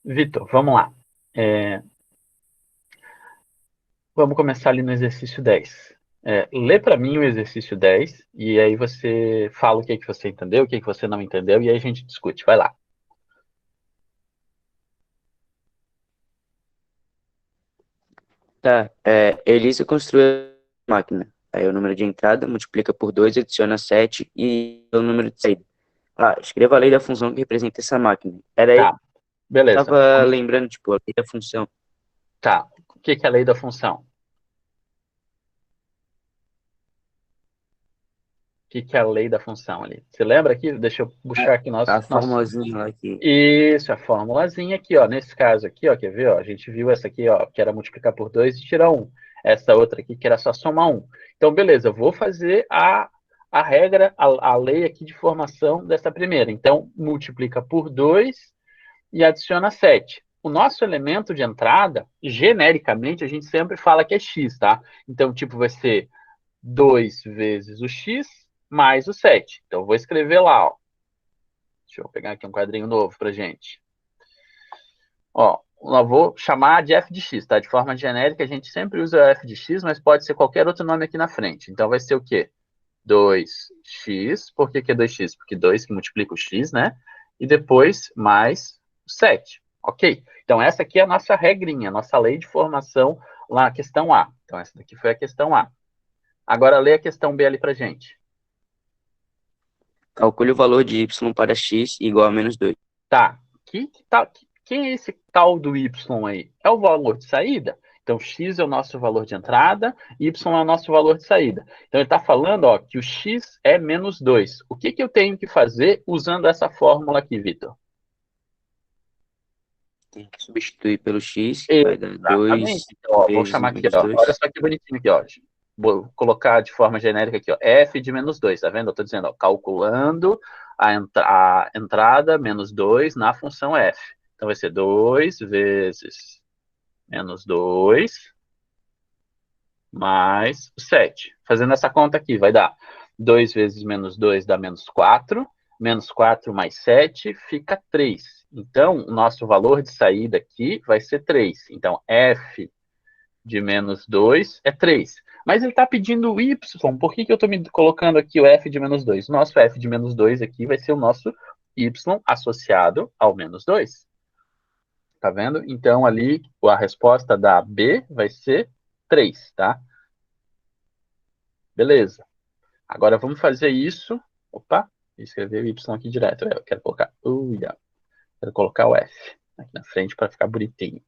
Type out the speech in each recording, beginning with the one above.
Vitor, vamos lá. Vamos começar ali no exercício 10. Lê para mim o exercício 10 e aí você fala o que que você entendeu, o que que você não entendeu e aí a gente discute. Vai lá. Tá, Elisa construiu a máquina. Aí o número de entrada multiplica por 2, adiciona 7 e o número de saída. Ah, escreva a lei da função que representa essa máquina. Era aí, Tá, beleza. tava lembrando, tipo, a lei da função. Tá. O que que é a lei da função? O que que é a lei da função ali? Você lembra aqui? Deixa eu buscar aqui A nosso. formulazinha lá que... Isso, a formulazinha aqui, ó. Nesse caso aqui, ó, quer ver? Ó, a gente viu essa aqui, ó, que era multiplicar por 2 e tirar um. Essa outra aqui que era só somar um. Então, beleza, eu vou fazer a regra, a lei aqui de formação dessa primeira. Então, multiplica por 2 e adiciona 7. O nosso elemento de entrada, genericamente, a gente sempre fala que é x, tá? Então, tipo, vai ser 2 vezes o x mais o 7. Então, eu vou escrever lá, ó. Deixa eu pegar aqui um quadrinho novo pra gente. Ó, eu vou chamar de f de x, tá? De forma genérica, a gente sempre usa f de x, mas pode ser qualquer outro nome aqui na frente. Então vai ser o quê? 2x. Por que que é 2x? Porque 2 que multiplica o x, né? E depois mais 7. Ok? Então essa aqui é a nossa regrinha, a nossa lei de formação lá, a questão A. Então essa daqui foi a questão A. Agora lê a questão B ali pra gente. Calcule o valor de y para x igual a -2. Tá. Quem é esse tal do y aí? É o valor de saída? Então, x é o nosso valor de entrada, y é o nosso valor de saída. Então, ele está falando ó, que o x é -2. O que, que eu tenho que fazer usando essa fórmula aqui, Vitor? Tem que substituir pelo x, que vai dar Exatamente. 2 Então, ó, vou vezes chamar aqui, menos ó. Olha 2. só que bonitinho aqui, ó. Vou colocar de forma genérica aqui, ó. F de -2, tá vendo? Eu estou dizendo, ó, calculando a entrada -2 na função f. Então, vai ser 2 vezes -2 mais 7. Fazendo essa conta aqui, vai dar 2 vezes -2 dá -4. -4 mais 7 fica 3. Então, o nosso valor de saída aqui vai ser 3. Então, f de -2 é 3. Mas ele está pedindo o y. Por que, que eu estou me colocando aqui o f de -2? O nosso f de -2 aqui vai ser o nosso y associado ao -2. Tá vendo? Então, ali, a resposta da B vai ser 3, tá? Beleza. Agora vamos fazer isso. Opa, escrever o Y aqui direto. Eu quero colocar. Quero colocar o F aqui na frente para ficar bonitinho.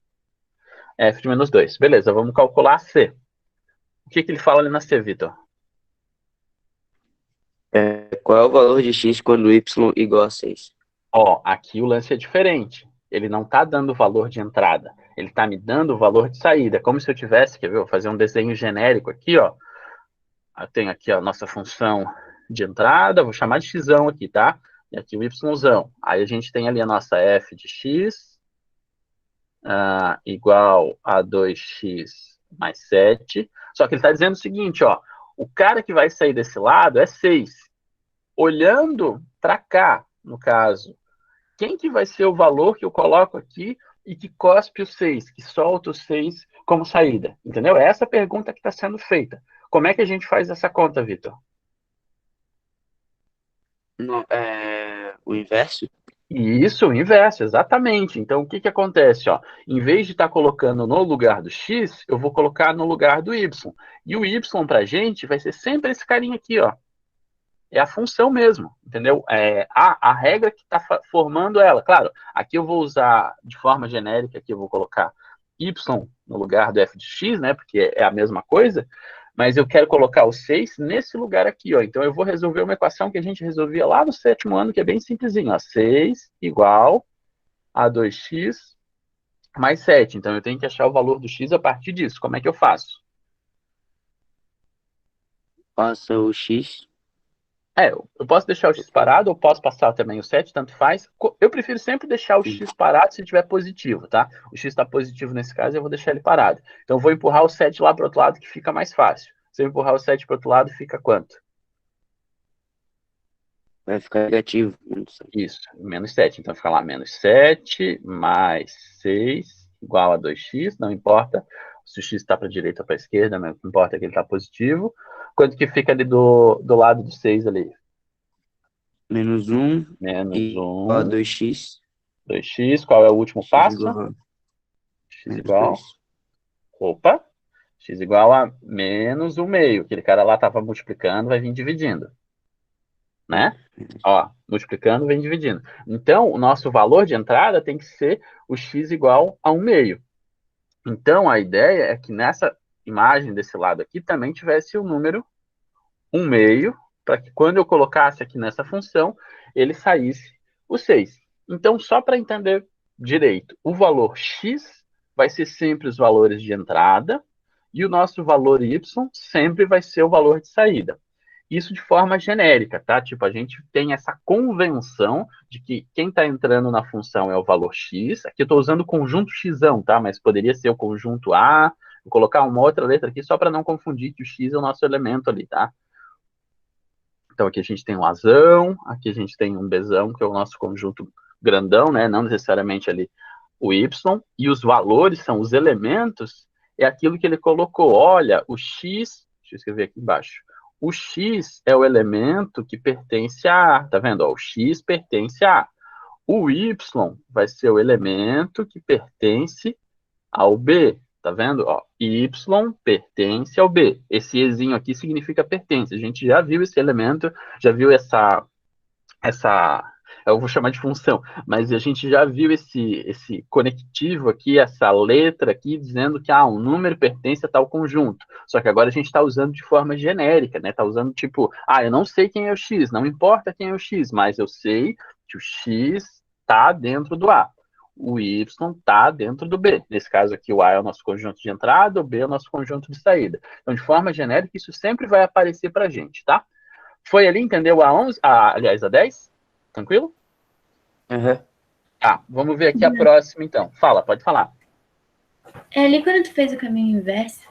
F de -2. Beleza, vamos calcular a C. O que, que ele fala ali na C, Vitor? Qual é o valor de x quando y igual a 6? Ó, aqui o lance é diferente. Ele não está dando o valor de entrada. Ele está me dando o valor de saída. Como se eu tivesse, quer ver? Vou fazer um desenho genérico aqui, ó. Eu tenho aqui a nossa função de entrada, vou chamar de x aqui, tá? E aqui o y. Aí a gente tem ali a nossa f de x, igual a 2x mais 7. Só que ele está dizendo o seguinte, ó, o cara que vai sair desse lado é 6. Olhando para cá, no caso, quem que vai ser o valor que eu coloco aqui e que cospe o 6, que solta o 6 como saída? Entendeu? É essa a pergunta que está sendo feita. Como é que a gente faz essa conta, Vitor? Não, é o inverso? E isso, o inverso, exatamente. Então, o que que acontece? Ó? Em vez de estar colocando no lugar do x, eu vou colocar no lugar do y. E o y para a gente vai ser sempre esse carinha aqui, ó. É a função mesmo, entendeu? É a regra que está formando ela. Claro, aqui eu vou usar de forma genérica, aqui eu vou colocar y no lugar do f de x, né? Porque é a mesma coisa, mas eu quero colocar o 6 nesse lugar aqui, ó. Então eu vou resolver uma equação que a gente resolvia lá no sétimo ano, que é bem simplesinho, ó. 6 igual a 2x mais 7. Então eu tenho que achar o valor do x a partir disso. Como é que eu faço? Passa o x. Eu posso deixar o x parado ou posso passar também o 7, tanto faz. Eu prefiro sempre deixar o Sim. x parado se tiver positivo, tá? O x está positivo nesse caso, eu vou deixar ele parado. Então, eu vou empurrar o 7 lá para o outro lado, que fica mais fácil. Se eu empurrar o 7 para o outro lado, fica quanto? vai ficar negativo. Isso, menos 7. Então fica lá, menos 7 mais 6 igual a 2x, não importa se o x está para a direita ou para a esquerda, não importa que ele está positivo. Quanto que fica ali do lado do 6 ali? Menos 1 Menos igual a 1, 2x, 2x, qual é o último x passo? igual a X menos 2. igual, opa, x igual a menos 1 meio. Aquele cara lá estava multiplicando, vai vir dividindo, né? Ó, multiplicando, vem dividindo. Então, o nosso valor de entrada tem que ser o x igual a 1 meio. Então, a ideia é que nessa imagem desse lado aqui também tivesse o número 1 meio, para que quando eu colocasse aqui nessa função, ele saísse o 6. Então, só para entender direito, o valor x vai ser sempre os valores de entrada e o nosso valor y sempre vai ser o valor de saída. Isso de forma genérica, tá? Tipo, a gente tem essa convenção de que quem está entrando na função é o valor x. Aqui eu estou usando o conjunto x, tá? Mas poderia ser o conjunto A. Vou colocar uma outra letra aqui só para não confundir que o x é o nosso elemento ali, tá? Então aqui a gente tem um Azão, aqui a gente tem um Bzão, que é o nosso conjunto grandão, né? Não necessariamente ali o Y. E os valores são os elementos, é aquilo que ele colocou. Olha, o x, deixa eu escrever aqui embaixo. O x é o elemento que pertence a A, tá vendo? Ó, o x pertence a A. O y vai ser o elemento que pertence ao B, tá vendo? Ó, y pertence ao B. Esse ezinho aqui significa pertence. A gente já viu esse elemento, já viu essa, eu vou chamar de função, mas a gente já viu esse conectivo aqui, essa letra aqui, dizendo que um número pertence a tal conjunto. Só que agora a gente está usando de forma genérica, né? Está usando tipo, eu não sei quem é o x, não importa quem é o x, mas eu sei que o x está dentro do A. O y está dentro do B. Nesse caso aqui, o A é o nosso conjunto de entrada, o B é o nosso conjunto de saída. Então, de forma genérica, isso sempre vai aparecer para a gente, tá? Foi ali, entendeu? A 11, aliás, a 10? Tranquilo? Uhum. Tá, vamos ver aqui a próxima, então. Fala, pode falar. É ali quando tu fez o caminho inverso,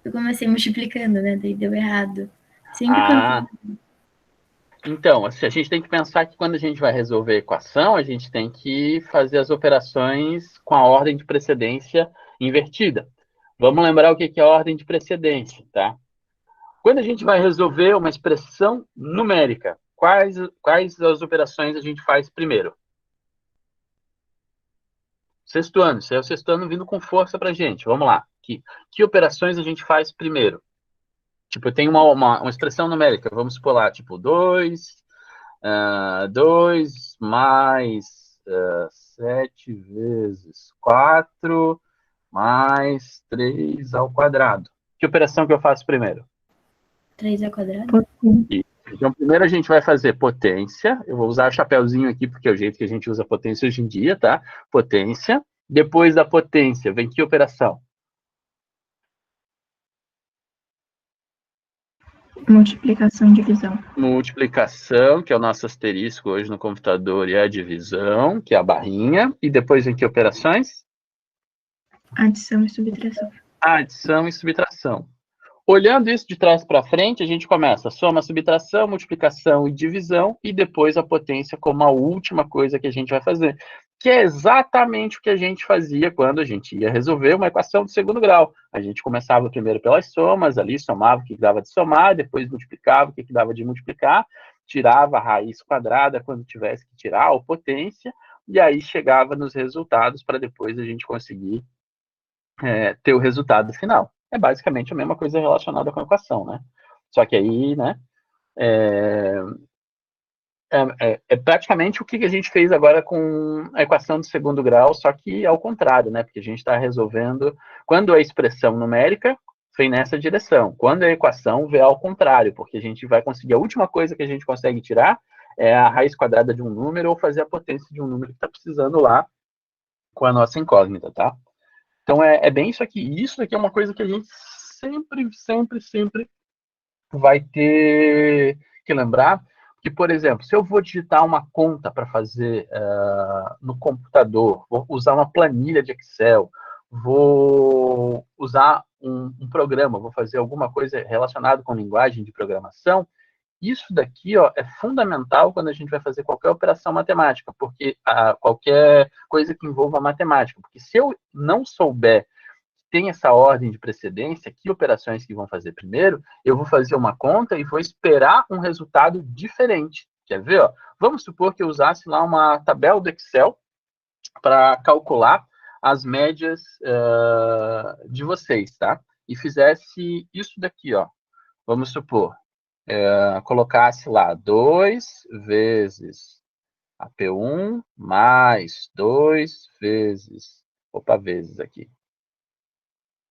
eu comecei multiplicando, né? Daí deu errado. Sempre quando... Então, assim, a gente tem que pensar que quando a gente vai resolver a equação, a gente tem que fazer as operações com a ordem de precedência invertida. Vamos lembrar o que é a ordem de precedência, tá? Quando a gente vai resolver uma expressão numérica, quais as operações a gente faz primeiro? Sexto ano, isso é o sexto ano vindo com força pra gente. Vamos lá. Que operações a gente faz primeiro? Tipo, eu tenho uma expressão numérica, vamos supor lá, tipo, 2 mais 7 vezes 4 mais 3 ao quadrado. Que operação que eu faço primeiro? 3 ao quadrado? Então, primeiro a gente vai fazer potência. Eu vou usar o chapéuzinho aqui, porque é o jeito que a gente usa potência hoje em dia, tá? Potência. Depois da potência, vem que operação? Multiplicação e divisão. Multiplicação, que é o nosso asterisco hoje no computador, e a divisão, que é a barrinha. E depois em que operações? Adição e subtração. Adição e subtração. Olhando isso de trás para frente, a gente começa soma, subtração, multiplicação e divisão, e depois a potência como a última coisa que a gente vai fazer, que é exatamente o que a gente fazia quando a gente ia resolver uma equação de segundo grau. A gente começava primeiro pelas somas, ali somava o que dava de somar, depois multiplicava o que dava de multiplicar, tirava a raiz quadrada quando tivesse que tirar, ou potência, e aí chegava nos resultados para depois a gente conseguir ter o resultado final. É basicamente a mesma coisa relacionada com a equação, né? Só que aí, né, é praticamente o que a gente fez agora com a equação de segundo grau, só que ao contrário, né? Porque a gente está resolvendo, quando a expressão numérica vem nessa direção, quando a equação vem ao contrário, porque a gente vai conseguir, a última coisa que a gente consegue tirar é a raiz quadrada de um número ou fazer a potência de um número que está precisando lá com a nossa incógnita, tá? Então, é bem isso aqui. Isso aqui é uma coisa que a gente sempre vai ter que lembrar. Que, por exemplo, se eu vou digitar uma conta para fazer no computador, vou usar uma planilha de Excel, vou usar um programa, vou fazer alguma coisa relacionada com linguagem de programação, isso daqui, ó, é fundamental quando a gente vai fazer qualquer operação matemática, porque qualquer coisa que envolva matemática, porque se eu não souber tem essa ordem de precedência, que operações que vão fazer primeiro, eu vou fazer uma conta e vou esperar um resultado diferente. Quer ver? Ó? Vamos supor que eu usasse lá uma tabela do Excel para calcular as médias de vocês, tá? E fizesse isso daqui, ó. Vamos supor, colocasse lá 2 vezes a P1 mais 2 vezes... Opa, vezes aqui.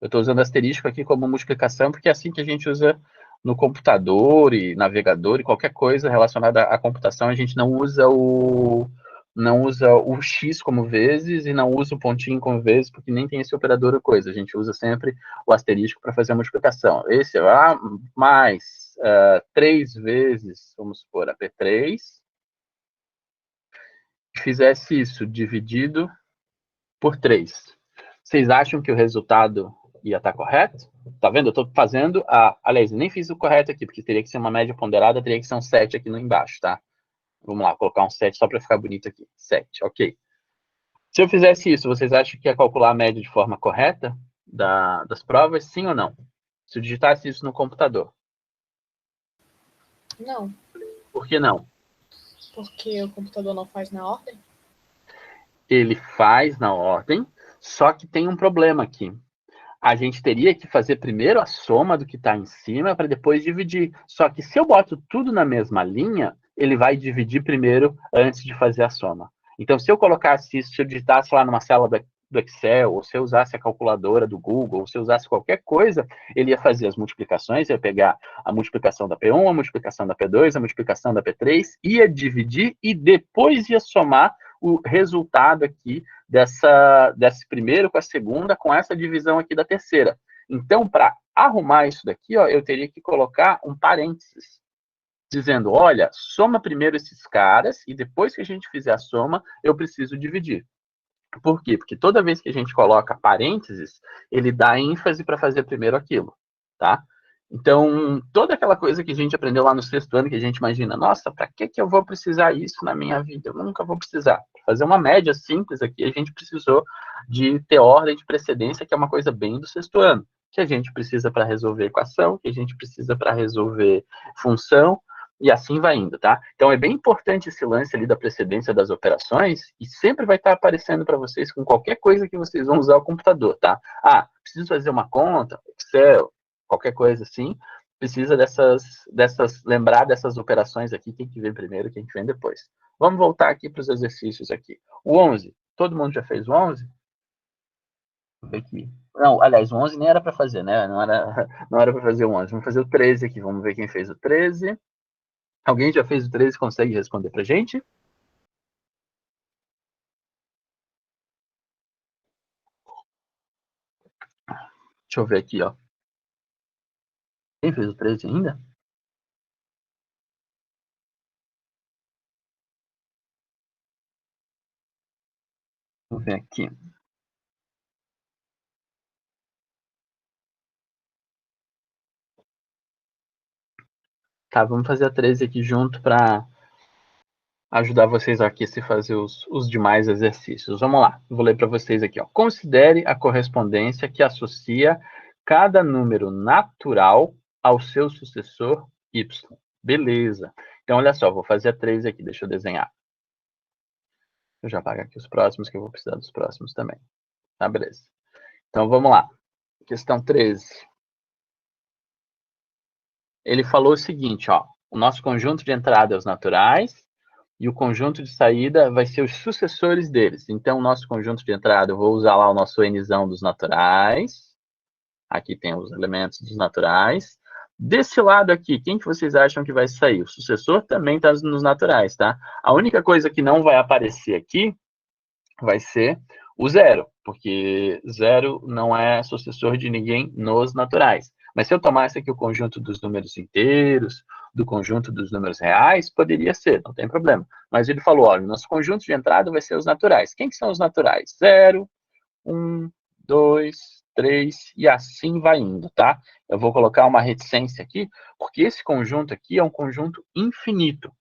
Eu estou usando asterisco aqui como multiplicação, porque é assim que a gente usa no computador e navegador e qualquer coisa relacionada à computação, a gente não usa o X como vezes e não usa o pontinho como vezes, porque nem tem esse operador ou coisa. A gente usa sempre o asterisco para fazer a multiplicação. Esse é A mais 3 vezes, vamos supor, a P3. Fizesse isso dividido por 3. Vocês acham que o resultado ia estar correto? Tá vendo? Eu estou fazendo aliás, eu nem fiz o correto aqui, porque teria que ser uma média ponderada, teria que ser um 7 aqui no embaixo, tá? Vamos lá, colocar um 7 só para ficar bonito aqui. 7, ok. Se eu fizesse isso, vocês acham que ia calcular a média de forma correta das provas, sim ou não? Se eu digitasse isso no computador. Não. Por que não? Porque o computador não faz na ordem? Ele faz na ordem, só que tem um problema aqui. A gente teria que fazer primeiro a soma do que está em cima para depois dividir. Só que se eu boto tudo na mesma linha, ele vai dividir primeiro antes de fazer a soma. Então, se eu colocasse isso, se eu digitasse lá numa célula do Excel, ou se eu usasse a calculadora do Google, ou se eu usasse qualquer coisa, ele ia fazer as multiplicações, ia pegar a multiplicação da P1, a multiplicação da P2, a multiplicação da P3, ia dividir e depois ia somar o resultado aqui desse primeiro com a segunda, com essa divisão aqui da terceira. Então, para arrumar isso daqui, ó, eu teria que colocar um parênteses, dizendo, olha, soma primeiro esses caras, e depois que a gente fizer a soma, eu preciso dividir. Por quê? Porque toda vez que a gente coloca parênteses, ele dá ênfase para fazer primeiro aquilo, tá? Então, toda aquela coisa que a gente aprendeu lá no 6º ano, que a gente imagina, nossa, para que eu vou precisar isso na minha vida? Eu nunca vou precisar. Para fazer uma média simples aqui, a gente precisou de ter ordem de precedência, que é uma coisa bem do 6º ano, que a gente precisa para resolver equação, que a gente precisa para resolver função, e assim vai indo, tá? Então, é bem importante esse lance ali da precedência das operações, e sempre vai estar aparecendo para vocês com qualquer coisa que vocês vão usar o computador, tá? Ah, preciso fazer uma conta, Excel, qualquer coisa assim, precisa lembrar dessas operações aqui, quem que vem primeiro, quem que vem depois. Vamos voltar aqui para os exercícios aqui. O 11, todo mundo já fez o 11? Aqui. Não, aliás, o 11 nem era para fazer, né? Não era para fazer o 11. Vamos fazer o 13 aqui, vamos ver quem fez o 13. Alguém já fez o 13 e consegue responder pra gente? Deixa eu ver aqui, ó. Quem fez o 13 ainda? Vou ver aqui. Tá, vamos fazer a 13 aqui junto para ajudar vocês aqui a fazer os demais exercícios. Vamos lá, vou ler para vocês aqui, ó. Considere a correspondência que associa cada número natural ao seu sucessor y. Beleza. Então, olha só, vou fazer a 13 aqui, deixa eu desenhar. Eu já apago aqui os próximos, que eu vou precisar dos próximos também. Tá, beleza. Então, vamos lá. Questão 13. Ele falou o seguinte, ó. O nosso conjunto de entrada é os naturais e o conjunto de saída vai ser os sucessores deles. Então, o nosso conjunto de entrada, eu vou usar lá o nosso Nzão dos naturais. Aqui tem os elementos dos naturais. Desse lado aqui, quem que vocês acham que vai sair? O sucessor também está nos naturais, tá? A única coisa que não vai aparecer aqui vai ser o 0, porque 0 não é sucessor de ninguém nos naturais. Mas se eu tomasse aqui o conjunto dos números inteiros, do conjunto dos números reais, poderia ser, não tem problema. Mas ele falou, olha, nosso conjunto de entrada vai ser os naturais. Quem que são os naturais? 0, 1, 2, 3, e assim vai indo, tá? Eu vou colocar uma reticência aqui, porque esse conjunto aqui é um conjunto infinito.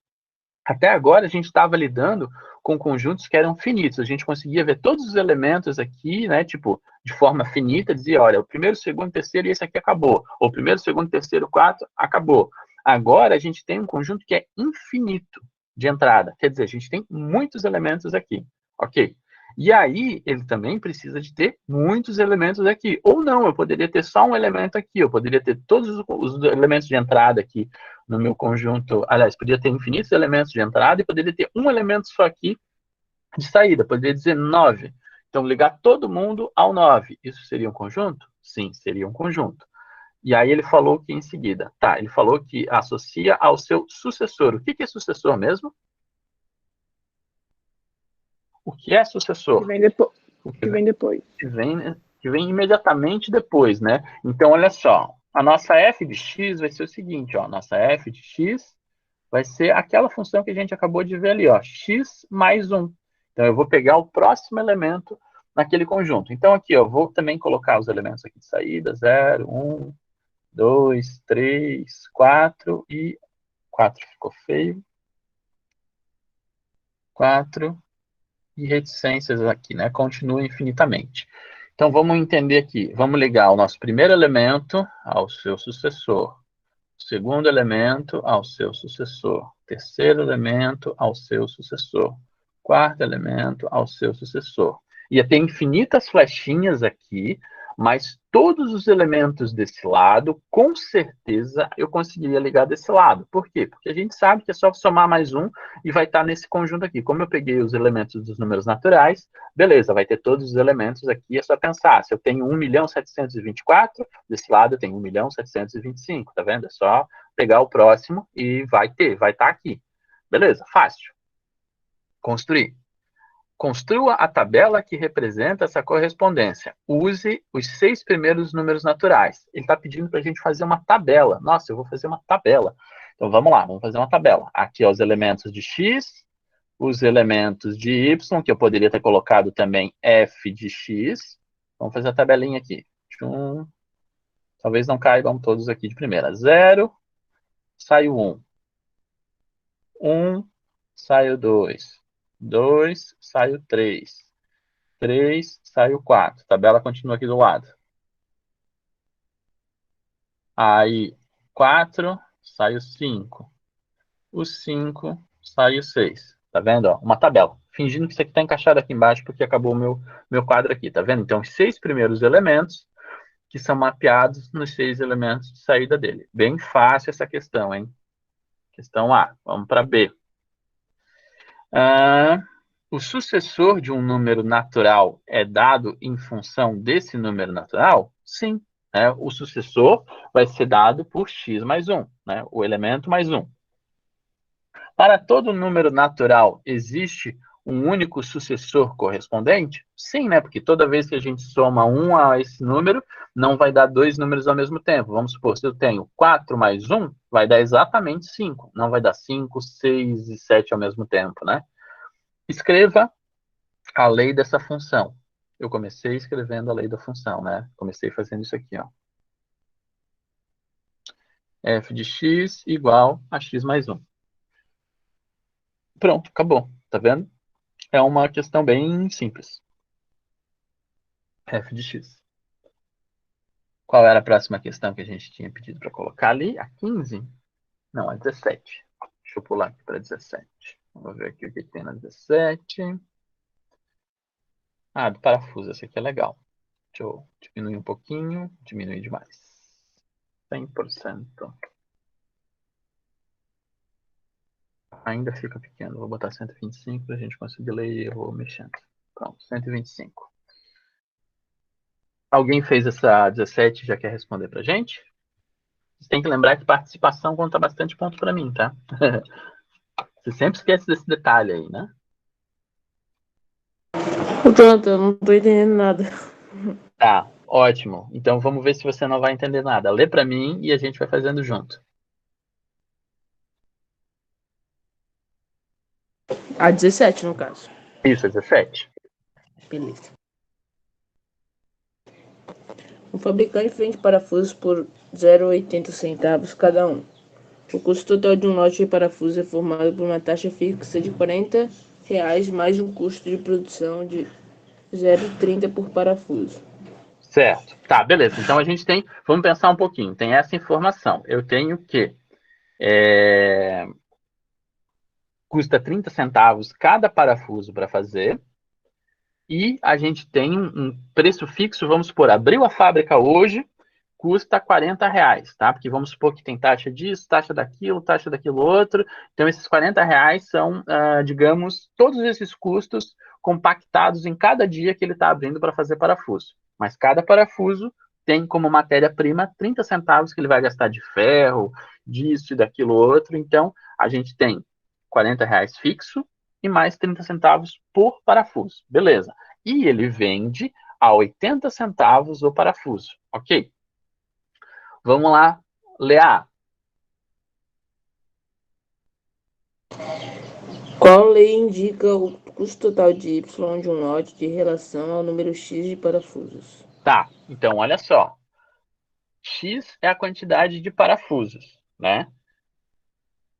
Até agora a gente estava lidando com conjuntos que eram finitos. A gente conseguia ver todos os elementos aqui, né, tipo, de forma finita, dizia, olha, o primeiro, segundo, terceiro e esse aqui acabou. Ou o primeiro, segundo, terceiro, quarto, acabou. Agora a gente tem um conjunto que é infinito de entrada. Quer dizer, a gente tem muitos elementos aqui, ok? E aí, ele também precisa de ter muitos elementos aqui. Ou não, eu poderia ter só um elemento aqui. Eu poderia ter todos os elementos de entrada aqui no meu conjunto. Aliás, poderia ter infinitos elementos de entrada e poderia ter um elemento só aqui de saída. Poderia dizer 9. Então, ligar todo mundo ao 9. Isso seria um conjunto? Sim, seria um conjunto. E aí ele falou que em seguida, tá, ele falou que associa ao seu sucessor. O que é sucessor mesmo? O que é sucessor? Que vem depois. O Que vem depois. que vem imediatamente depois, né? Então, olha só, a nossa f de x vai ser o seguinte, ó, nossa f de x vai ser aquela função que a gente acabou de ver ali, ó, x mais 1. Então, eu vou pegar o próximo elemento naquele conjunto. Então, aqui, ó, eu vou também colocar os elementos aqui de saída, 0, 1, 2, 3, 4 e 4 ficou feio. 4 e reticências aqui, né? Continua infinitamente. Então, vamos entender aqui. Vamos ligar o nosso primeiro elemento ao seu sucessor. Segundo elemento ao seu sucessor. Terceiro elemento ao seu sucessor. Quarto elemento ao seu sucessor. Ia ter infinitas flechinhas aqui, mas todos os elementos desse lado, com certeza, eu conseguiria ligar desse lado. Por quê? Porque a gente sabe que é só somar mais um e vai estar nesse conjunto aqui. Como eu peguei os elementos dos números naturais, beleza, vai ter todos os elementos aqui, é só pensar. Se eu tenho 1.724, desse lado eu tenho 1.725, tá vendo? É só pegar o próximo e vai estar aqui. Beleza, fácil. Construir. Construa a tabela que representa essa correspondência. Use os 6 primeiros números naturais. Ele está pedindo para a gente fazer uma tabela. Nossa, eu vou fazer uma tabela. Então, vamos lá, vamos fazer uma tabela. Aqui, ó, os elementos de x, os elementos de y, que eu poderia ter colocado também f de x. Vamos fazer a tabelinha aqui. Talvez não caibam todos aqui de primeira. 0, sai o 1. 1, sai o 2. 2, sai o 3. 3, sai o 4. A tabela continua aqui do lado. Aí, 4, sai o 5. O 5, sai o 6. Tá vendo? Ó, uma tabela. Fingindo que isso aqui está encaixado aqui embaixo, porque acabou o meu quadro aqui. Tá vendo? Então, os 6 primeiros elementos que são mapeados nos 6 elementos de saída dele. Bem fácil essa questão, hein? Questão A. Vamos para B. O sucessor de um número natural é dado em função desse número natural? Sim. Né? O sucessor vai ser dado por x mais 1, né? O elemento mais 1. Para todo número natural, existe um único sucessor correspondente? Sim, né? Porque toda vez que a gente soma 1 a esse número, não vai dar 2 números ao mesmo tempo. Vamos supor, se eu tenho 4 mais 1, vai dar exatamente 5. Não vai dar 5, 6 e 7 ao mesmo tempo, né? Escreva a lei dessa função. Eu comecei escrevendo a lei da função, né? Comecei fazendo isso aqui, ó. F de x igual a x mais 1. Pronto, acabou. Tá vendo? É uma questão bem simples. F de x. Qual era a próxima questão que a gente tinha pedido para colocar ali? A 15? Não, a 17. Deixa eu pular aqui para 17. Vamos ver aqui o que tem na 17. Ah, do parafuso. Esse aqui é legal. Deixa eu diminuir um pouquinho. Diminuir demais. 100%. Ainda fica pequeno. Vou botar 125 para a gente conseguir ler e eu vou mexendo. Pronto, 125. Alguém fez essa 17 e já quer responder para a gente? Você tem que lembrar que participação conta bastante ponto para mim, tá? Você sempre esquece desse detalhe aí, né? Eu não tô entendendo nada. Tá, ótimo. Então vamos ver se você não vai entender nada. Lê para mim e a gente vai fazendo junto. A 17, no caso. Isso, é 17. Beleza. O fabricante vende parafusos por 0,80 centavos cada um. O custo total de um lote de parafusos é formado por uma taxa fixa de R$ 40 mais um custo de produção de 0,30 por parafuso. Certo. Tá, beleza. Então a gente tem. Vamos pensar um pouquinho. Tem essa informação. Eu tenho que. Custa 30 centavos cada parafuso para fazer. E a gente tem um preço fixo. Vamos supor, abriu a fábrica hoje, custa R$ 40, tá? Porque vamos supor que tem taxa disso, taxa daquilo outro. Então, esses R$ 40 são, digamos, todos esses custos compactados em cada dia que ele está abrindo para fazer parafuso. Mas cada parafuso tem como matéria-prima 30 centavos que ele vai gastar de ferro, disso e daquilo outro. Então, a gente tem R$ 40 fixo e mais 30 centavos por parafuso. Beleza. E ele vende a 80 centavos o parafuso. Ok? Vamos lá, Lea. Qual lei indica o custo total de Y de um lote de relação ao número X de parafusos? Tá, então olha só. X é a quantidade de parafusos, né?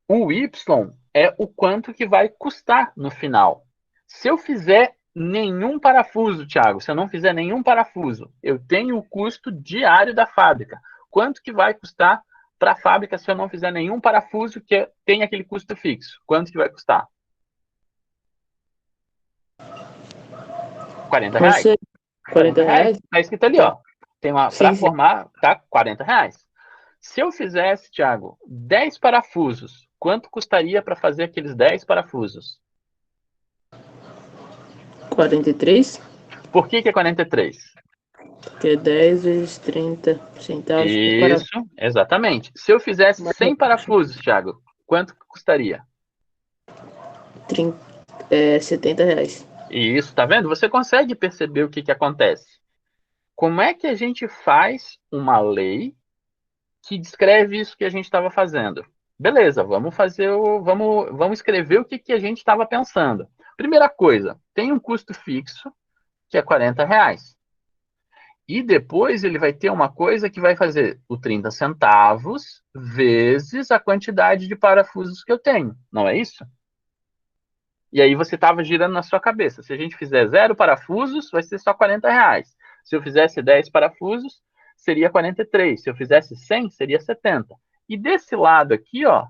O Y é o quanto que vai custar no final. Se eu fizer nenhum parafuso, Thiago, se eu não fizer nenhum parafuso, eu tenho o custo diário da fábrica. Quanto que vai custar para a fábrica se eu não fizer nenhum parafuso que tem aquele custo fixo? Quanto que vai custar? R$ 40. Você, R$ 40? Tá escrito ali, ó. Tem uma para Sim, sim. formar, tá? R$ 40. Se eu fizesse, Thiago, 10 parafusos, quanto custaria para fazer aqueles 10 parafusos? 43? Por que é 43? Que é 10 vezes 30 centavos por parafuso. Isso, exatamente. Se eu fizesse 100 parafusos, Thiago, quanto custaria? R$ 70. Isso, tá vendo? Você consegue perceber o que acontece. Como é que a gente faz uma lei que descreve isso que a gente estava fazendo? Beleza, vamos escrever o que a gente estava pensando. Primeira coisa, tem um custo fixo, que é R$ 40. E depois ele vai ter uma coisa que vai fazer o 30 centavos vezes a quantidade de parafusos que eu tenho. Não é isso? E aí você estava girando na sua cabeça. Se a gente fizer 0 parafusos, vai ser só R$ 40. Se eu fizesse 10 parafusos, seria 43. Se eu fizesse 100, seria 70. E desse lado aqui, ó,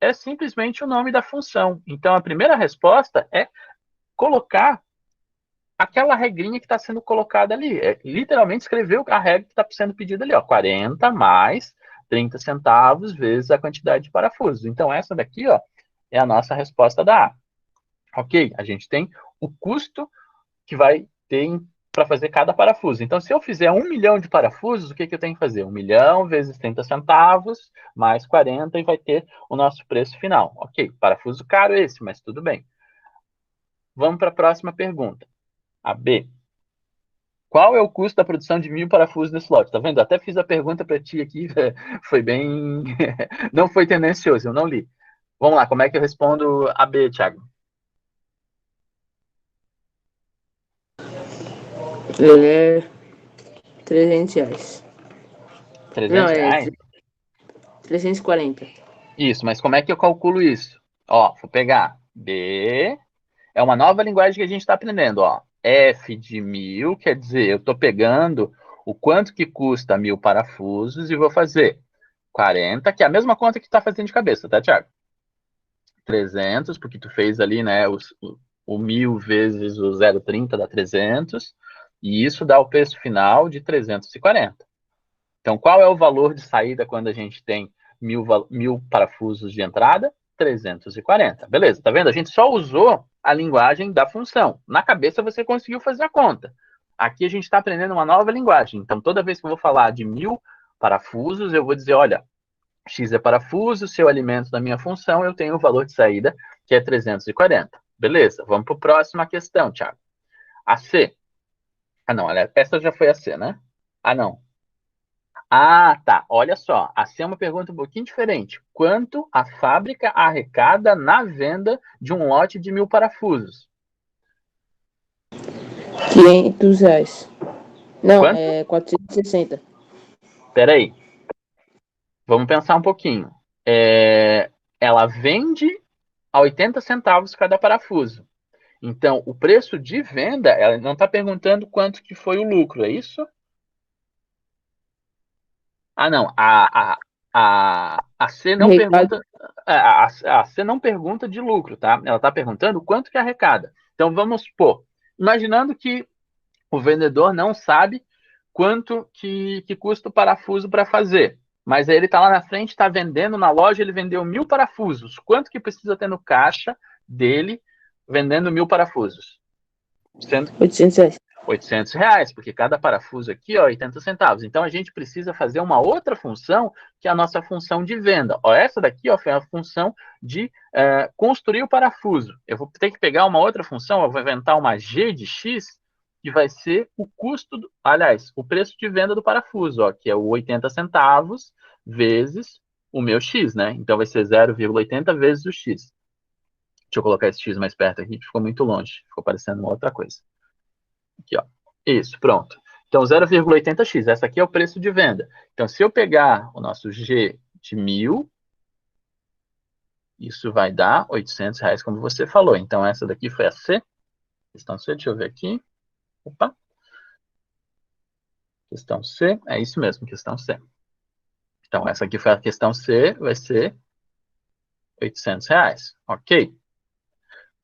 é simplesmente o nome da função. Então, a primeira resposta é colocar aquela regrinha que está sendo colocada ali. É literalmente escrever a regra que está sendo pedida ali, ó. 40 mais 30 centavos vezes a quantidade de parafusos. Então, essa daqui, ó, é a nossa resposta da A. Ok? A gente tem o custo que vai ter para fazer cada parafuso. Então, se eu fizer 1 milhão de parafusos, o que eu tenho que fazer? 1 milhão vezes 30 centavos mais 40 e vai ter o nosso preço final. Ok, parafuso caro esse, mas tudo bem. Vamos para a próxima pergunta. A B. Qual é o custo da produção de 1.000 parafusos nesse lote? Tá vendo? Até fiz a pergunta para ti aqui, foi bem... não foi tendencioso, eu não li. Vamos lá, como é que eu respondo a B, Thiago? Ele é R$ 300. 300 Não, é reais? 340. Isso, mas como é que eu calculo isso? Ó, vou pegar B, é uma nova linguagem que a gente está aprendendo, ó. F de 1.000, quer dizer, eu estou pegando o quanto que custa 1.000 parafusos e vou fazer 40, que é a mesma conta que tu está fazendo de cabeça, tá, Thiago? 300, porque tu fez ali, né, o 1.000 vezes o 0,30 dá 300, e isso dá o preço final de 340. Então, qual é o valor de saída quando a gente tem 1.000 parafusos de entrada? 340. Beleza, tá vendo? A gente só usou a linguagem da função. Na cabeça você conseguiu fazer a conta. Aqui a gente está aprendendo uma nova linguagem. Então, toda vez que eu vou falar de 1.000 parafusos, eu vou dizer, olha, X é parafuso, se eu alimento da minha função, eu tenho o valor de saída, que é 340. Beleza, vamos para a próxima questão, Thiago. A C. Ah, não, essa já foi a C, né? Ah, não. Ah, tá. Olha só. A C é uma pergunta um pouquinho diferente. Quanto a fábrica arrecada na venda de um lote de 1.000 parafusos? R$ 500. Não, Quanto? é 460. Peraí, vamos pensar um pouquinho. Ela vende a 80 centavos cada parafuso. Então, o preço de venda, ela não está perguntando quanto que foi o lucro, é isso? Ah, não. A C não Recado. pergunta. A C não pergunta de lucro, tá? Ela está perguntando quanto que arrecada. Então, vamos supor, imaginando que o vendedor não sabe quanto que custa o parafuso para fazer. Mas aí ele está lá na frente, está vendendo na loja, ele vendeu 1.000 parafusos. Quanto que precisa ter no caixa dele vendendo 1.000 parafusos? Sendo R$ 800. R$ 800, porque cada parafuso aqui, ó, 80 centavos. Então a gente precisa fazer uma outra função, que é a nossa função de venda. Ó, essa daqui, ó, foi a função de construir o parafuso. Eu vou ter que pegar uma outra função, eu vou inventar uma G de X, que vai ser o custo, aliás, o preço de venda do parafuso, ó, que é o 80 centavos vezes o meu X, né? Então vai ser 0,80 vezes o X. Deixa eu colocar esse X mais perto aqui, que ficou muito longe. Ficou parecendo uma outra coisa. Aqui, ó. Isso, pronto. Então, 0,80x, essa aqui é o preço de venda. Então, se eu pegar o nosso G de 1.000, isso vai dar R$ 800, como você falou. Então, essa daqui foi a C. Questão C, deixa eu ver aqui. Opa. Questão C, é isso mesmo, questão C. Então, essa aqui foi a questão C, vai ser R$ 800. Ok.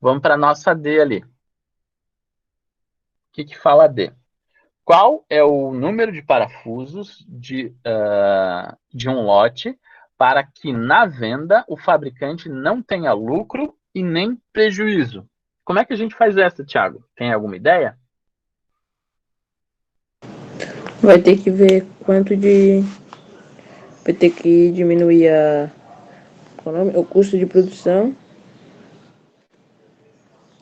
Vamos para a nossa D ali. O que fala D? Qual é o número de parafusos de um lote para que na venda o fabricante não tenha lucro e nem prejuízo? Como é que a gente faz essa, Thiago? Tem alguma ideia? Vai ter que ver quanto de. Vai ter que diminuir qual é o nome? O custo de produção.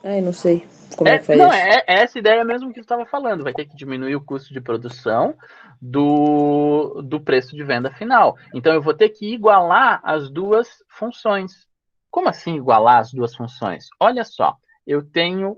Ai, não sei como é que faz Não, isso. é essa ideia mesmo que você estava falando. Vai ter que diminuir o custo de produção do preço de venda final. Então, eu vou ter que igualar as duas funções. Como assim igualar as duas funções? Olha só, eu tenho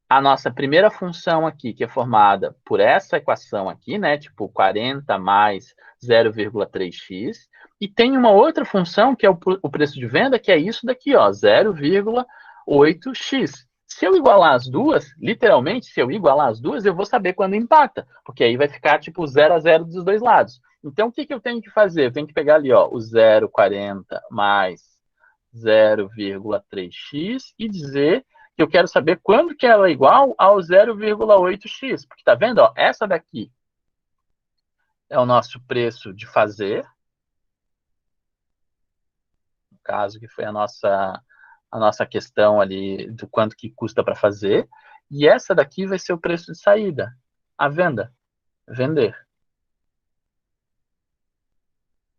a nossa primeira função aqui, que é formada por essa equação aqui, né? Tipo 40 mais 0,3x. E tem uma outra função, que é o preço de venda, que é isso daqui, ó, 0,8x. Se eu igualar as duas, literalmente, se eu igualar as duas, eu vou saber quando empata, porque aí vai ficar tipo 0 a 0 dos dois lados. Então, o que eu tenho que fazer? Eu tenho que pegar ali, ó, o 0,40 mais 0,3x e dizer que eu quero saber quando que ela é igual ao 0,8x. Porque tá vendo? Ó, essa daqui é o nosso preço de fazer, no caso que foi a nossa questão ali do quanto que custa para fazer, e essa daqui vai ser o preço de saída, a venda, vender.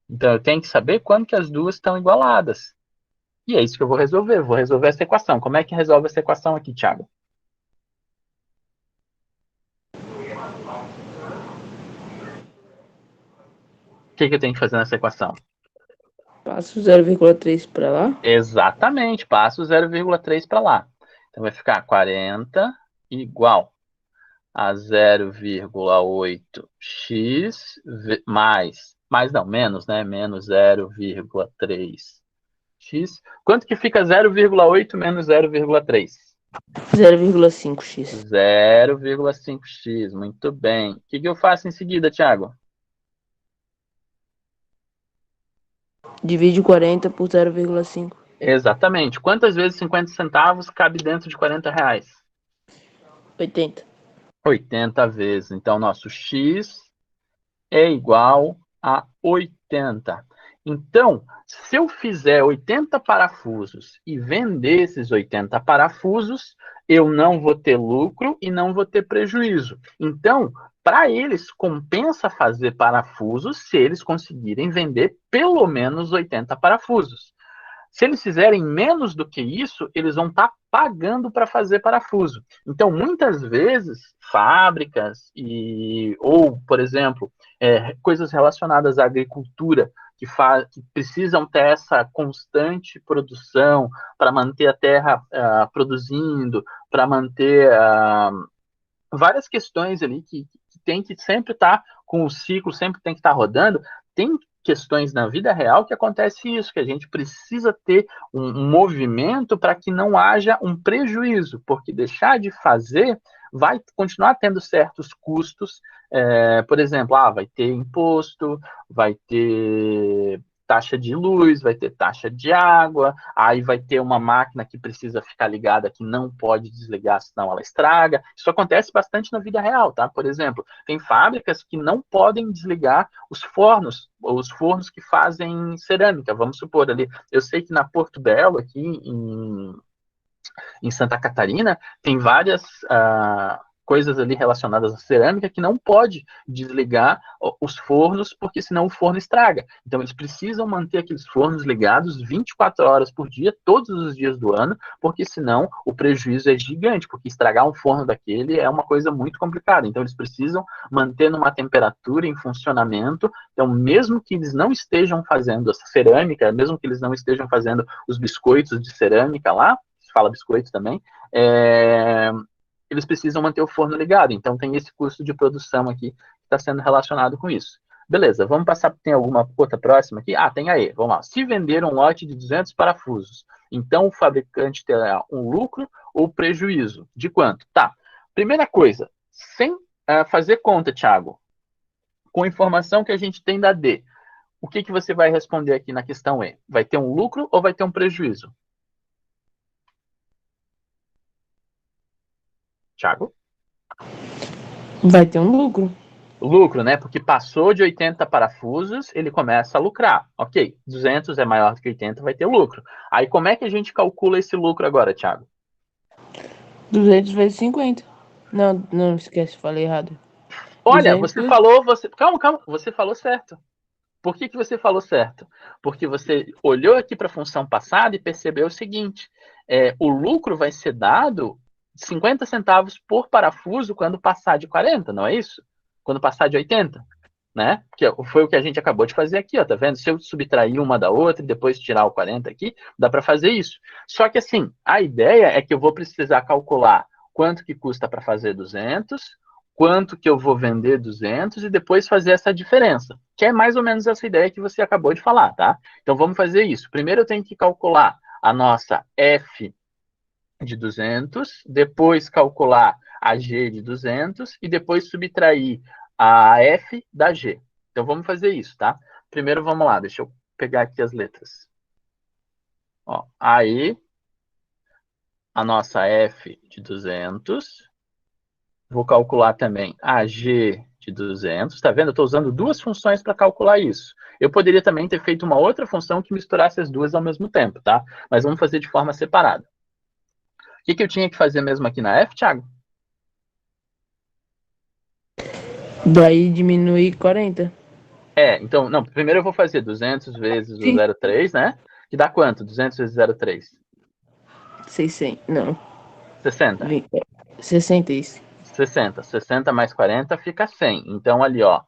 Então eu tenho que saber quando que as duas estão igualadas. E é isso que eu vou resolver. Vou resolver essa equação. Como é que resolve essa equação aqui, Thiago? O que eu tenho que fazer nessa equação? Passo 0,3 para lá. Exatamente, passa o 0,3 para lá. Então vai ficar 40 igual a 0,8x mais não, menos, né? Menos 0,3x. Quanto que fica 0,8 menos 0,3? 0,5x. 0,5x, muito bem. O que eu faço em seguida, Thiago? Divide 40 por 0,5. Exatamente. Quantas vezes 50 centavos cabe dentro de R$ 40? 80. 80 vezes. Então, nosso x é igual a 80. Então, se eu fizer 80 parafusos e vender esses 80 parafusos, eu não vou ter lucro e não vou ter prejuízo. Então, para eles, compensa fazer parafusos se eles conseguirem vender pelo menos 80 parafusos. Se eles fizerem menos do que isso, eles vão estar pagando para fazer parafuso. Então, muitas vezes, fábricas ou, por exemplo, coisas relacionadas à agricultura que precisam ter essa constante produção para manter a terra produzindo, para manter várias questões ali que tem que sempre estar com o ciclo, sempre tem que estar rodando. Tem questões na vida real que acontece isso, que a gente precisa ter um movimento para que não haja um prejuízo, porque deixar de fazer vai continuar tendo certos custos, por exemplo, vai ter imposto, vai ter taxa de luz, vai ter taxa de água, aí vai ter uma máquina que precisa ficar ligada, que não pode desligar, senão ela estraga. Isso acontece bastante na vida real, tá? Por exemplo, tem fábricas que não podem desligar os fornos que fazem cerâmica, vamos supor ali. Eu sei que na Porto Belo, aqui em Santa Catarina, tem várias coisas ali relacionadas à cerâmica que não pode desligar os fornos, porque senão o forno estraga. Então, eles precisam manter aqueles fornos ligados 24 horas por dia, todos os dias do ano, porque senão o prejuízo é gigante, porque estragar um forno daquele é uma coisa muito complicada. Então, eles precisam manter numa temperatura em funcionamento. Então, mesmo que eles não estejam fazendo essa cerâmica, mesmo que eles não estejam fazendo os biscoitos de cerâmica lá, se fala biscoito também, eles precisam manter o forno ligado. Então, tem esse custo de produção aqui que está sendo relacionado com isso. Beleza, vamos passar, tem alguma outra próxima aqui? Tem aí, vamos lá. Se vender um lote de 200 parafusos, então o fabricante terá um lucro ou prejuízo? De quanto? Tá, primeira coisa, sem fazer conta, Thiago, com a informação que a gente tem da D, o que você vai responder aqui na questão E? Vai ter um lucro ou vai ter um prejuízo? Thiago? Vai ter um lucro. Lucro, né? Porque passou de 80 parafusos, ele começa a lucrar. Ok, 200 é maior do que 80, vai ter lucro. Aí como é que a gente calcula esse lucro agora, Thiago? 200 vezes 50. Não esquece, falei errado. Olha, 200. Calma, você falou certo. Por que você falou certo? Porque você olhou aqui para a função passada e percebeu o seguinte, o lucro vai ser dado 50 centavos por parafuso quando passar de 40, não é isso? Quando passar de 80, né? Que foi o que a gente acabou de fazer aqui, ó, tá vendo? Se eu subtrair uma da outra e depois tirar o 40 aqui, dá para fazer isso. Só que assim, a ideia é que eu vou precisar calcular quanto que custa para fazer 200, quanto que eu vou vender 200 e depois fazer essa diferença, que é mais ou menos essa ideia que você acabou de falar, tá? Então vamos fazer isso. Primeiro eu tenho que calcular a nossa F de 200, depois calcular a G de 200 e depois subtrair a F da G. Então vamos fazer isso, tá? Primeiro vamos lá, deixa eu pegar aqui as letras. Ó, aí, a nossa F de 200. Vou calcular também a G de 200. Tá vendo? Eu estou usando duas funções para calcular isso. Eu poderia também ter feito uma outra função que misturasse as duas ao mesmo tempo, tá? Mas vamos fazer de forma separada. O que eu tinha que fazer mesmo aqui na F, Thiago? Daí diminui 40. Então, não, primeiro eu vou fazer 200 vezes o Sim. 0,3, né? Que dá quanto? 200 vezes 0,3? 600. Não. 60. 60 isso. 60. 60 mais 40 fica 100. Então, ali, ó,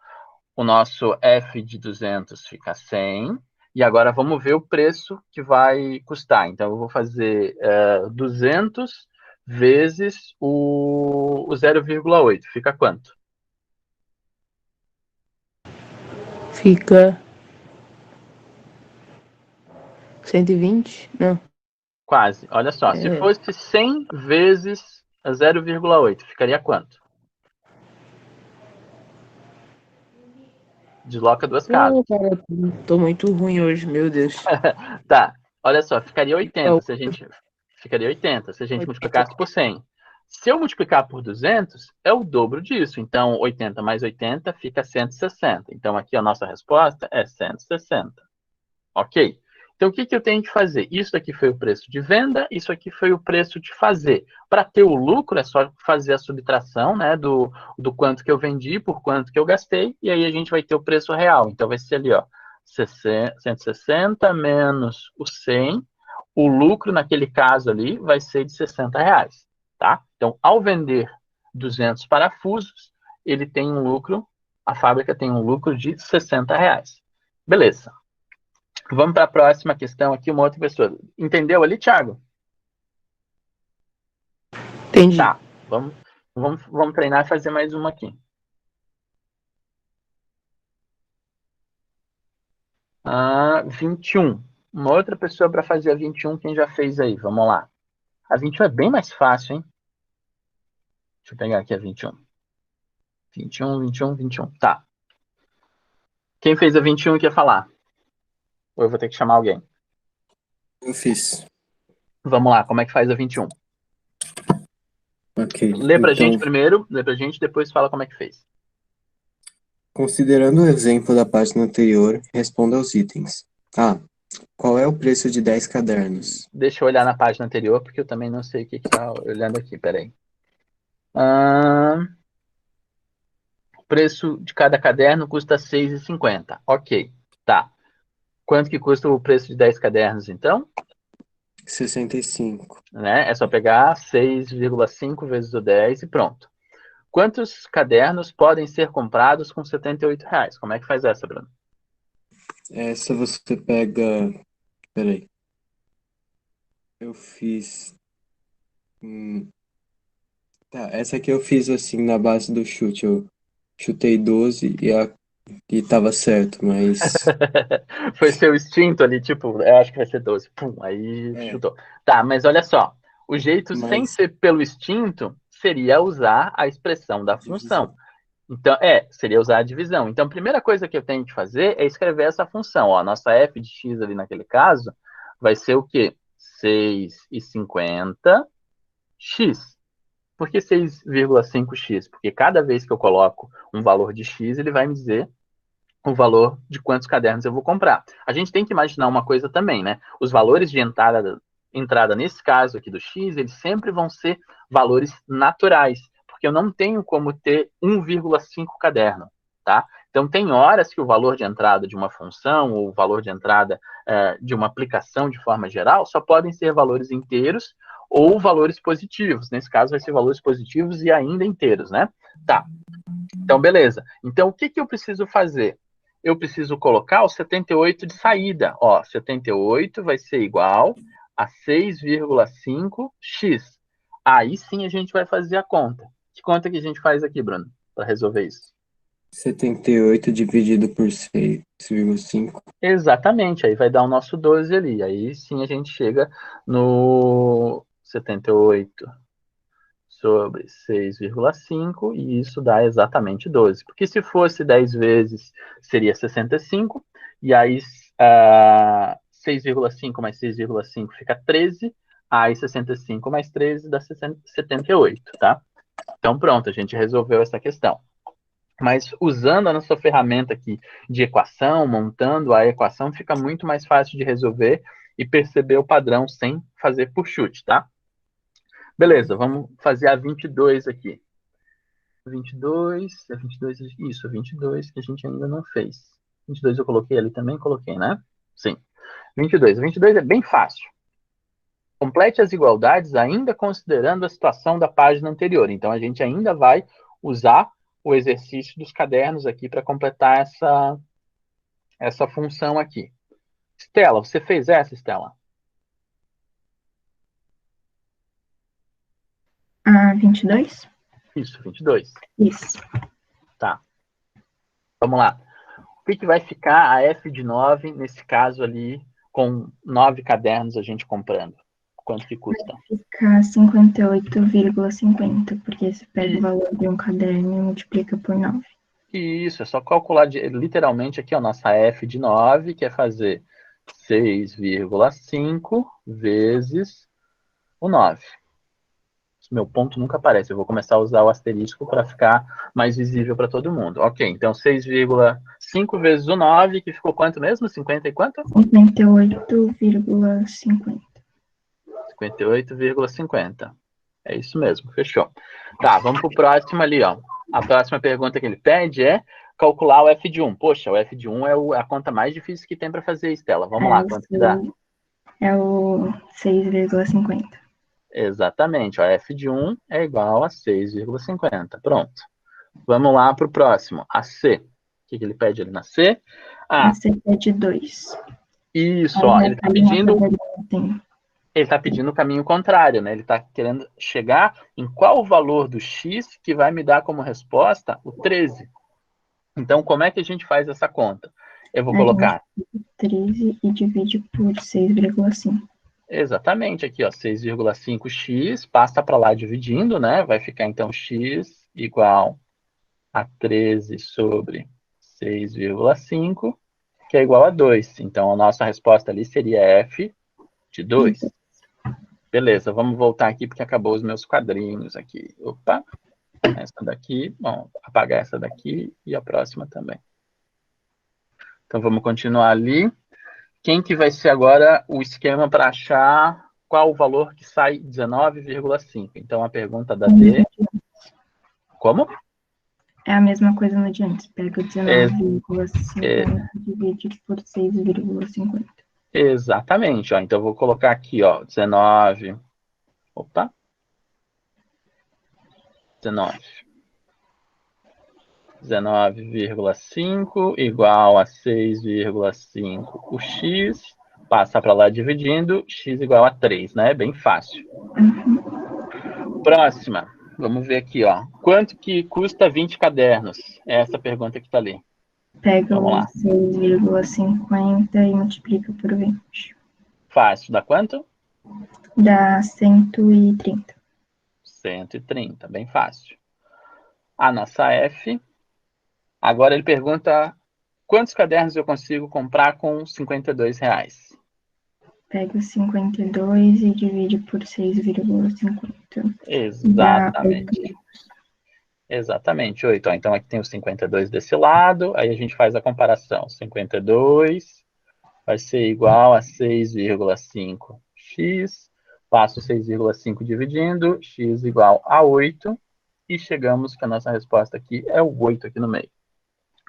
o nosso F de 200 fica 100. E agora vamos ver o preço que vai custar. Então, eu vou fazer 200 vezes o 0,8. Fica quanto? Fica 120? Não. Quase. Olha só, se fosse 100 vezes 0,8, ficaria quanto? Desloca duas casas. Cara, tô muito ruim hoje, meu Deus. Tá, olha só, ficaria 80 Então, se a gente multiplicasse 80. por 100. Se eu multiplicar por 200, é o dobro disso. Então, 80 mais 80 fica 160. Então, aqui a nossa resposta é 160. Ok? Então, o que eu tenho que fazer? Isso aqui foi o preço de venda, isso aqui foi o preço de fazer. Para ter o lucro, é só fazer a subtração, né, do quanto que eu vendi por quanto que eu gastei, e aí a gente vai ter o preço real. Então, vai ser ali, ó, 160 menos o 100, o lucro naquele caso ali vai ser de R$60, tá? Então, ao vender 200 parafusos, ele tem um lucro, a fábrica tem um lucro de R$60. Beleza. Vamos para a próxima questão aqui, uma outra pessoa. Entendeu ali, Thiago? Entendi. Tá, vamos treinar e fazer mais uma aqui. 21. Uma outra pessoa para fazer a 21, quem já fez aí? Vamos lá. A 21 é bem mais fácil, hein? Deixa eu pegar aqui a 21. 21, 21, 21. Tá. Quem fez a 21 quer falar? Ou eu vou ter que chamar alguém? Eu fiz. Vamos lá, como é que faz a 21? Ok. Lê pra Então, gente primeiro, lê pra gente, depois fala como é que fez. considerando o exemplo da página anterior, responda aos itens. A. Qual é o preço de 10 cadernos? Deixa eu olhar na página anterior, porque eu também não sei o que tá olhando aqui, peraí. O preço de cada caderno custa R$ 6,50. Ok, tá. Quanto que custa o preço de 10 cadernos, então? 65. Né? É só pegar 6,5 vezes o 10 e pronto. Quantos cadernos podem ser comprados com R$ 78? Como é que faz essa, Bruno? Essa você pega. Peraí. Eu fiz. Tá, essa aqui eu fiz assim na base do chute. Eu chutei 12 e tava certo, mas. Foi seu instinto ali, tipo, eu acho que vai ser 12. Pum, aí É, chutou. Tá, mas olha só. O jeito sem mas. ser pelo instinto seria usar a expressão da função. Divisão. Então, seria usar a divisão. Então, a primeira coisa que eu tenho que fazer é escrever essa função. Ó, a nossa f de x ali naquele caso vai ser o quê? 6,50x. Por que 6,5x? Porque cada vez que eu coloco um valor de x, ele vai me dizer o valor de quantos cadernos eu vou comprar. A gente tem que imaginar uma coisa também, né? Os valores de entrada nesse caso aqui do x, eles sempre vão ser valores naturais, porque eu não tenho como ter 1,5 caderno, tá? Então, tem horas que o valor de entrada de uma função ou o valor de entrada de uma aplicação de forma geral só podem ser valores inteiros ou valores positivos. Nesse caso, vai ser valores positivos e ainda inteiros, né? Tá. Então, beleza. Então, o que que eu preciso fazer? Eu preciso colocar o 78 de saída. Ó, 78 vai ser igual a 6,5x. Aí sim a gente vai fazer a conta. Que conta que a gente faz aqui, Bruno, para resolver isso? 78 dividido por 6,5. Exatamente, aí vai dar o nosso 12 ali. Aí sim a gente chega no 78 sobre 6,5 e isso dá exatamente 12. Porque se fosse 10 vezes, seria 65, e aí 6,5 mais 6,5 fica 13, aí 65 mais 13 dá 78, tá? Então pronto, a gente resolveu essa questão. Mas usando a nossa ferramenta aqui de equação, montando a equação, fica muito mais fácil de resolver e perceber o padrão sem fazer por chute, tá? Beleza, vamos fazer a 22 aqui. 22, a 22, isso, a 22 que a gente ainda não fez. 22 eu coloquei ali também, coloquei, né? Sim. 22. A 22 é bem fácil. Complete as igualdades ainda considerando a situação da página anterior. Então, a gente ainda vai usar o exercício dos cadernos aqui para completar essa função aqui. Estela, você fez essa, Estela? A 22? Isso, 22. Isso. Tá. Vamos lá. O que vai ficar a F de 9, nesse caso ali, com 9 cadernos a gente comprando? Quanto que custa? Fica 58,50, porque você pega o valor de um caderno e multiplica por 9. Isso, é só calcular literalmente aqui a nossa F de 9, que é fazer 6,5 vezes o 9. Meu ponto nunca aparece, eu vou começar a usar o asterisco para ficar mais visível para todo mundo. Ok, então 6,5 vezes o 9, que ficou quanto mesmo? 50 e quanto? 58,50. 58,50. É isso mesmo, fechou. Tá, vamos para o próximo ali, ó. A próxima pergunta que ele pede é calcular o F de 1. Poxa, o F de 1 é a conta mais difícil que tem para fazer, Estela. Vamos lá, quanto que dá? É o 6,50. Exatamente, o F de 1 é igual a 6,50. Pronto. Vamos lá para o próximo, a C. O que ele pede ali na C? A C pede 2. Isso, ó, ele está pedindo o caminho contrário, né? Ele está querendo chegar em qual valor do x que vai me dar como resposta o 13. Então, como é que a gente faz essa conta? Eu vou Aí colocar 13 e divide por 6,5. exatamente aqui, ó, 6,5x, passa para lá dividindo, né? Vai ficar então x igual a 13 sobre 6,5, que é igual a 2. Então, a nossa resposta ali seria f de 2. Beleza, vamos voltar aqui porque acabou os meus quadrinhos aqui. Opa, essa daqui, bom, apagar essa daqui e a próxima também. Então, vamos continuar ali. Quem que vai ser agora o esquema para achar qual o valor que sai 19,5? Então, a pergunta da D... Como? É a mesma coisa no de antes. Pega 19,50 e divide por 6,50. Exatamente, ó. Então, eu vou colocar aqui, ó, 19... Opa. 19,5 igual a 6,5 o x, passa para lá dividindo, x igual a 3, né? Bem fácil. Próxima, vamos ver aqui, ó. Quanto que custa 20 cadernos? É essa pergunta que está ali. Pega Vamos lá. os 6,50 e multiplica por 20. Fácil, dá quanto? Dá 130. 130, bem fácil. A nossa F. Agora ele pergunta quantos cadernos eu consigo comprar com R$ 52? Pega os 52 e divide por 6,50. Exatamente. Exatamente, 8. Ó, então aqui tem os 52 desse lado, aí a gente faz a comparação. 52 vai ser igual a 6,5x, passo 6,5 dividindo, x igual a 8, e chegamos que a nossa resposta aqui é o 8 aqui no meio.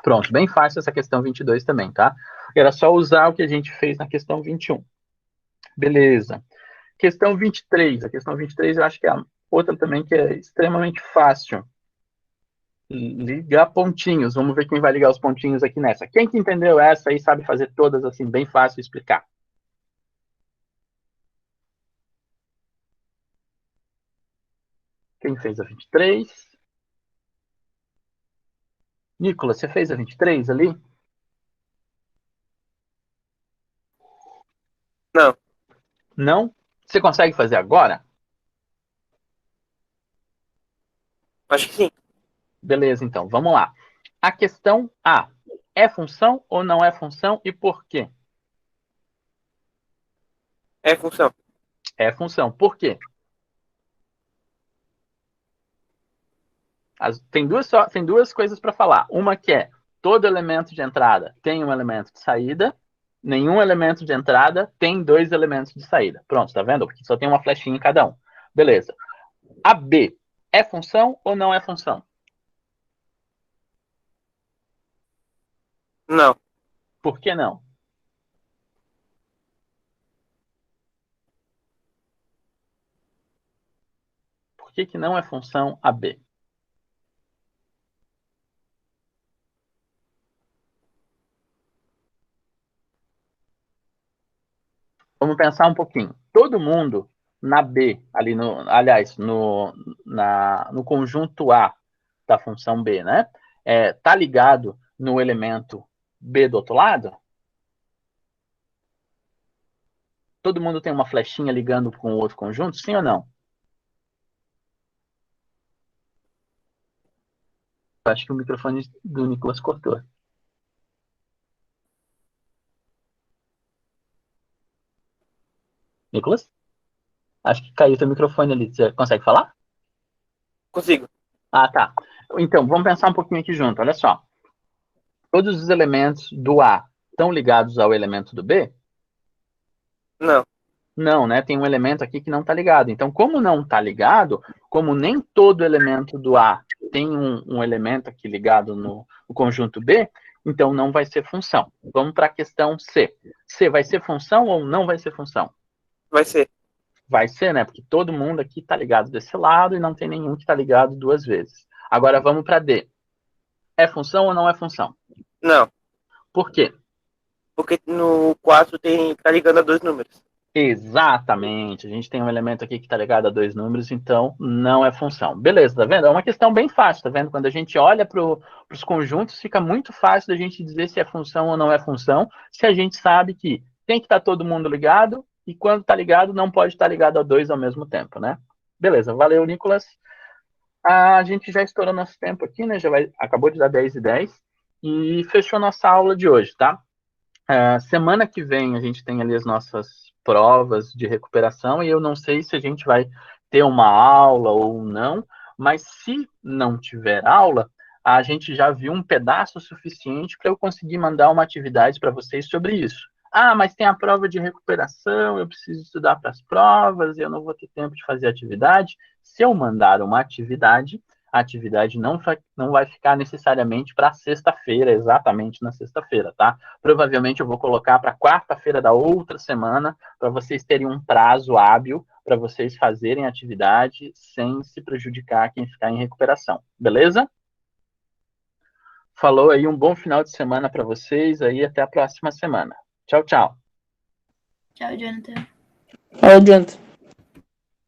Pronto, bem fácil essa questão 22 também, tá? Era só usar o que a gente fez na questão 21. Beleza. Questão 23. A questão 23 eu acho que é a outra também que é extremamente fácil. Ligar pontinhos. Vamos ver quem vai ligar os pontinhos aqui nessa. Quem que entendeu essa aí sabe fazer todas assim, bem fácil explicar? Quem fez a 23? Nicolas, você fez a 23 ali? Não. Não? Você consegue fazer agora? Acho que sim. Beleza, então, vamos lá. A questão A. É função ou não é função e por quê? É função. É função. Por quê? Tem duas coisas para falar. Uma que é todo elemento de entrada tem um elemento de saída, nenhum elemento de entrada tem dois elementos de saída. Pronto, tá vendo? Porque só tem uma flechinha em cada um. Beleza. A B é função ou não é função? Não. Por que não? Por que não é função a B? Vamos pensar um pouquinho. Todo mundo na B, ali no, aliás, no conjunto A da função B, né? Tá ligado no elemento B do outro lado? Todo mundo tem uma flechinha ligando com o outro conjunto, sim ou não? Acho que o microfone do Nicolas cortou. Nicolas? Acho que caiu seu microfone ali. Você consegue falar? Consigo. Ah, tá. Então, vamos pensar um pouquinho aqui junto. Olha só. Todos os elementos do A estão ligados ao elemento do B? Não. Não, né? Tem um elemento aqui que não está ligado. Então, como não está ligado, como nem todo elemento do A tem um elemento aqui ligado no conjunto B, então não vai ser função. Vamos para a questão C. C vai ser função ou não vai ser função? Vai ser. Vai ser, né? Porque todo mundo aqui está ligado desse lado e não tem nenhum que está ligado duas vezes. Agora vamos para D. É função ou não é função? Não. Por quê? Porque no 4 tá ligando a dois números. Exatamente. A gente tem um elemento aqui que está ligado a dois números, então não é função. Beleza, tá vendo? É uma questão bem fácil, tá vendo? Quando a gente olha para os conjuntos, fica muito fácil da gente dizer se é função ou não é função, se a gente sabe que tem que estar todo mundo ligado, e quando está ligado, não pode estar ligado a dois ao mesmo tempo, né? Beleza, valeu, Nicolas. A gente já estourou nosso tempo aqui, né? Acabou de dar 10:10 e fechou nossa aula de hoje, tá? Semana que vem a gente tem ali as nossas provas de recuperação e eu não sei se a gente vai ter uma aula ou não, mas se não tiver aula, a gente já viu um pedaço suficiente para eu conseguir mandar uma atividade para vocês sobre isso. Ah, mas tem a prova de recuperação, eu preciso estudar para as provas, eu não vou ter tempo de fazer atividade. Se eu mandar uma atividade, a atividade não vai ficar necessariamente para sexta-feira, exatamente na sexta-feira, tá? Provavelmente eu vou colocar para quarta-feira da outra semana, para vocês terem um prazo hábil para vocês fazerem atividade sem se prejudicar quem ficar em recuperação, beleza? Falou aí, um bom final de semana para vocês aí, até a próxima semana. Tchau, tchau. Tchau, Jonathan. Fala, Jonathan.